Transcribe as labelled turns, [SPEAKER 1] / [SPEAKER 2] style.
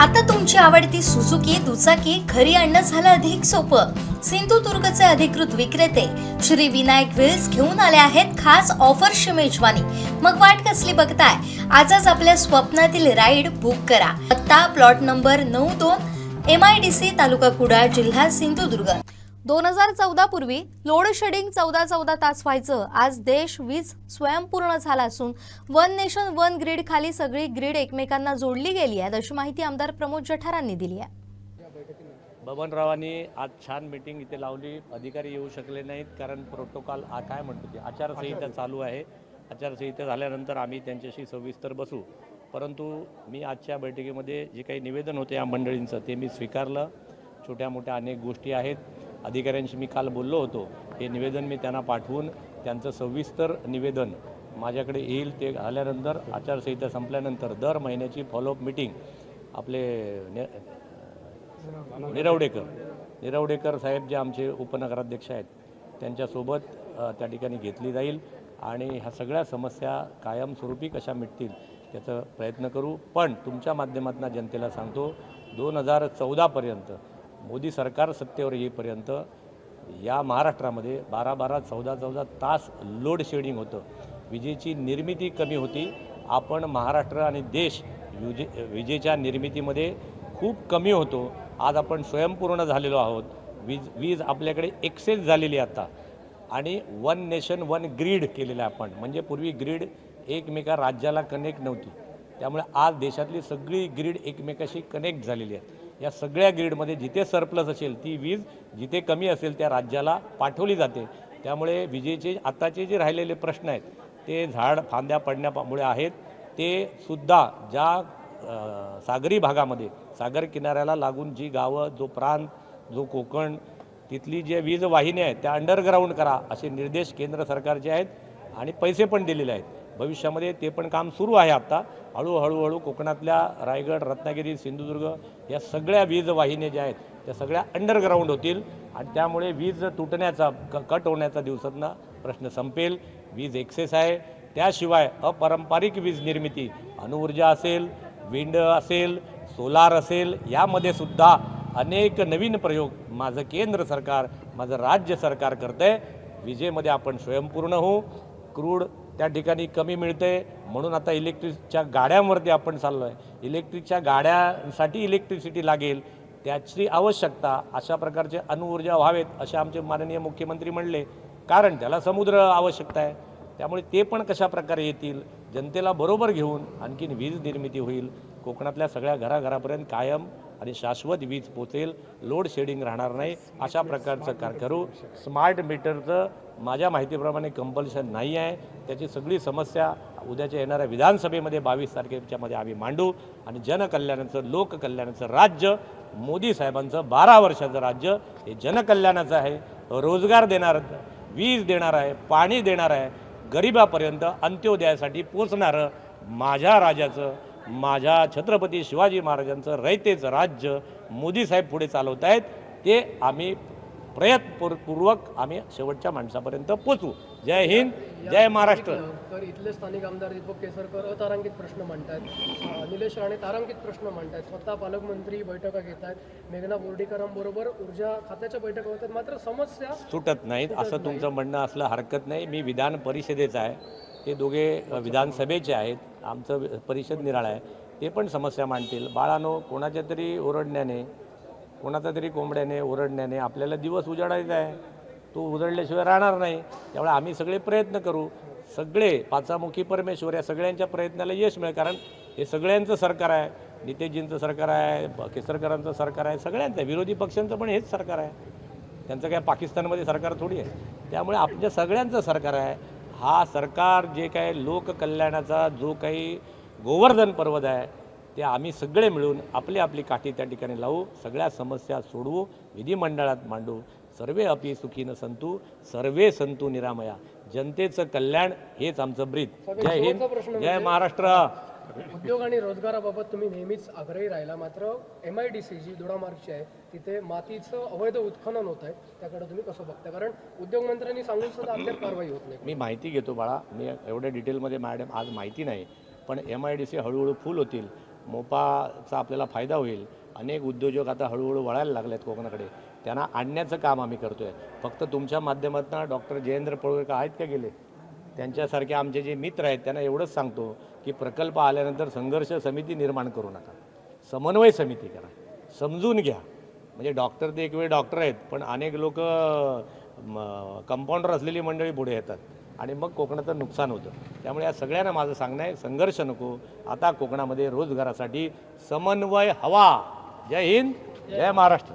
[SPEAKER 1] आता तुमची आवडती सुझुकी दुचाकी घरी आणणं झालं अधिक सोपं। सिंधुदुर्गचे अधिकृत विक्रेते श्री विनायक व्हील्स घेऊन आले आहेत खास ऑफरची मेजवानी। मग वाट कसली बघताय, आजच आपल्या स्वप्नातील राईड बुक करा। पत्ता प्लॉट नंबर 92 MIDC तालुका कुडाळ जिल्हा सिंधुदुर्ग। 2014 पूर्वी लोड शेडिंग 14 तास व्हायचं। आज देश वीज स्वयंपूर्ण झाला असून वन नेशन वन ग्रीड खाली सगळी ग्रीड एकमेकांना जोडली गेली आहे, अशी माहिती आमदार प्रमोद जठारांनी दिली आहे।
[SPEAKER 2] बबनरावांनी आज छान मीटिंग इथे लावली। अधिकारी येऊ शकले नाहीत कारण प्रोटोकॉल काय म्हणतो ते आचारसंहिता चालू आहे। आचारसंहिता झाल्यानंतर आम्ही त्यांच्याशी सविस्तर बसू। परंतु मी आजच्या बैठकीमध्ये जे काही निवेदन होते या मंडळींचं ते मी स्वीकारलं। छोट्या मोठ्या अनेक गोष्टी आहेत। अधिकाऱ्यांशी मी काल बोललो होतो, हे निवेदन मी त्यांना पाठवून त्यांचं सविस्तर निवेदन माझ्याकडे येईल। ते आल्यानंतर आचारसंहिता संपल्यानंतर दर महिन्याची फॉलोअप मीटिंग आपले निरवडेकर साहेब जे आमचे उपनगराध्यक्ष आहेत त्यांच्यासोबत त्या ठिकाणी घेतली जाईल आणि ह्या सगळ्या समस्या कायमस्वरूपी कशा मिटतील त्याचा प्रयत्न करू। पण तुमच्या माध्यमातून जनतेला सांगतो, 2014पर्यंत मोदी सरकार सत्तेवर येईपर्यंत या महाराष्ट्रामध्ये 12-12, 14-14 तास लोड शेडिंग होतं। विजेची निर्मिती कमी होती। आपण महाराष्ट्र आणि देश विजेच्या निर्मितीमध्ये खूप कमी होतो। आज आपण स्वयंपूर्ण झालेलो आहोत। वीज आपल्याकडे एक्सेस झालेली आता आणि वन नेशन वन ग्रीड केलेलं आहे आपण। म्हणजे पूर्वी ग्रीड एकमेका राज्याला कनेक्ट नव्हती, त्यामुळे आज देशातली सगळी ग्रीड एकमेकाशी कनेक्ट झालेली आहे। या सगळ्या ग्रीडमध्ये जिथे सरप्लस असेल ती वीज जिथे कमी असेल त्या राज्याला पाठवली जाते। त्यामुळे विजेचे आताचे जे राहिलेले प्रश्न आहेत ते झाड फांद्या पडण्यामुळे आहेत। ते सुद्धा ज्या सागरी भागामध्ये सागर किनाऱ्याला लागून जी गावं, जो प्रांत, जो कोकण, तिथली जे वीज वाहिन्या आहेत त्या अंडरग्राऊंड करा असे निर्देश केंद्र सरकारचे आहेत आणि पैसे पण दिलेले आहेत। भविष्यामध्ये ते पण काम सुरू आहे। आता हळूहळू कोकणातल्या रायगड, रत्नागिरी, सिंधुदुर्ग या सगळ्या वीज वाहिन्या ज्या आहेत त्या सगळ्या अंडरग्राऊंड होतील आणि त्यामुळे वीज तुटण्याचा कट होण्याचा दिवसांना प्रश्न संपेल। वीज एक्सेस आहे। त्याशिवाय अपारंपरिक वीज निर्मिती अणुऊर्जा असेल, विंड असेल, सोलार असेल, यामध्ये सुद्धा अनेक नवीन प्रयोग माझं केंद्र सरकार, माझं राज्य सरकार करतं आहे। विजेमध्ये आपण स्वयंपूर्ण होऊ। क्रूड त्या ठिकाणी कमी मिळते म्हणून आता इलेक्ट्रिकच्या गाड्यांवरती आपण चाललो आहे। इलेक्ट्रिकच्या गाड्यांसाठी इलेक्ट्रिसिटी लागेल, त्याची आवश्यकता अशा प्रकारचे अणुऊर्जा व्हावेत असे आमचे माननीय मुख्यमंत्री म्हणले, कारण त्याला समुद्र आवश्यकता आहे। त्यामुळे ते पण कशा प्रकारे येतील, जनतेला बरोबर घेऊन आणखीन वीज निर्मिती होईल। कोकणातल्या सगळ्या घराघरापर्यंत कायम आणि शाश्वत वीज पोचेल, लोड शेडिंग राहणार नाही अशा प्रकारचं कार्य करू। स्मार्ट मीटरचं माझ्या माहितीप्रमाणे कंपल्शन नाही आहे। त्याची सगळी समस्या उद्याच्या येणाऱ्या विधानसभेमध्ये 22 तारखेच्यामध्ये आम्ही मांडू आणि जनकल्याणाचं, लोककल्याणाचं राज्य मोदी साहेबांचं 12 वर्षाचं राज्य हे जनकल्याणाचं आहे। रोजगार देणार, वीज देणार आहे, पाणी देणार आहे, गरिबापर्यंत अंत्योदयासाठी पोचणारं माझ्या राजाचं, माझ्या छत्रपती शिवाजी महाराजांचं रयतेचं राज्य मोदी साहेब पुढे चालवत आहेत। ते आम्ही प्रयत्नपूर्वक आम्ही शेवटच्या माणसापर्यंत पोचू। जय हिंद, जय महाराष्ट्र।
[SPEAKER 3] तर इथले स्थानिक आमदार दीपक केसरकर अतारांकित प्रश्न मांडतात, निलेश राणे तारांकित प्रश्न मांडतात, स्वतः पालकमंत्री बैठका घेत आहेत, मेघना बोर्डीकरांबरोबर ऊर्जा खात्याच्या बैठका होतात, मात्र समस्या
[SPEAKER 2] सुटत नाहीत असं तुमचं म्हणणं असलं हरकत नाही। मी विधान परिषदेचा आहे, ते दोघे विधानसभेचे आहेत, आमचं परिषद निराळा आहे, ते पण समस्या मांडतील। बाळानो, कोणाच्या तरी ओरडण्याने, कोणाचा तरी कोंबड्याने ओरडण्याने आपल्याला दिवस उजाडायचा आहे, तो उजळल्याशिवाय राहणार नाही। त्यामुळे आम्ही सगळे प्रयत्न करू। सगळे पाचामुखी परमेश्वर या सगळ्यांच्या प्रयत्नाला यश मिळेल, कारण हे सगळ्यांचं सरकार आहे। नितेशजींचं सरकार आहे, केसरकरांचं सरकार आहे, सगळ्यांचं, विरोधी पक्षांचं पण हेच सरकार आहे। त्यांचं काय पाकिस्तानमध्ये सरकार थोडी आहे। त्यामुळे आपल्या सगळ्यांचं सरकार आहे। हा सरकार जे काही लोककल्याणाचा जो काही गोवर्धन पर्वत आहे ते आम्ही सगळे मिळून आपली आपली काठी त्या ठिकाणी लावू, सगळ्या समस्या सोडवू, विधिमंडळात मांडू। सर्वे अपि सुखीन संतु, सर्वे संतु निरामया। जनतेचं कल्याण हेच आमचं ब्रीद। जय हिंद, जय महाराष्ट्र।
[SPEAKER 3] उद्योग आणि रोजगाराबाबत तुम्ही नेहमीच आग्रही राहिला, मात्र MIDC जी दोडामार्गची आहे तिथे मातीचं अवैध उत्खनन होत आहे, त्याकडे तुम्ही कसं बघता? कारण उद्योगमंत्र्यांनी सांगून सुद्धा अद्याप कारवाई होत नाही।
[SPEAKER 2] मी माहिती घेतो बाळा, मी एवढ्या डिटेलमध्ये मॅडम आज माहिती नाही, पण MIDC हळूहळू फुल होतील। मोपाचा आपल्याला फायदा होईल. अनेक उद्योजक आता हळूहळू वळायला लागले आहेत कोकणाकडे, त्यांना आणण्याचं काम आम्ही करतो आहे. फक्त तुमच्या माध्यमातून डॉक्टर जयेंद्र पळुळकर आहेत का गेले, त्यांच्यासारखे आमचे जे मित्र आहेत त्यांना एवढंच सांगतो की प्रकल्प आल्यानंतर संघर्ष समिती निर्माण करू नका, समन्वय समिती करा, समजून घ्या. म्हणजे डॉक्टर ते एक वेळ डॉक्टर आहेत, पण अनेक लोक कंपाऊंडर असलेली मंडळी पुढे येतात आणि मग कोकणाचं नुकसान होतं. त्यामुळे या सगळ्यांना माझं सांगणं आहे, संघर्ष नको. आता कोकणामध्ये रोजगारासाठी समन्वय हवा. जय हिंद, जय महाराष्ट्र.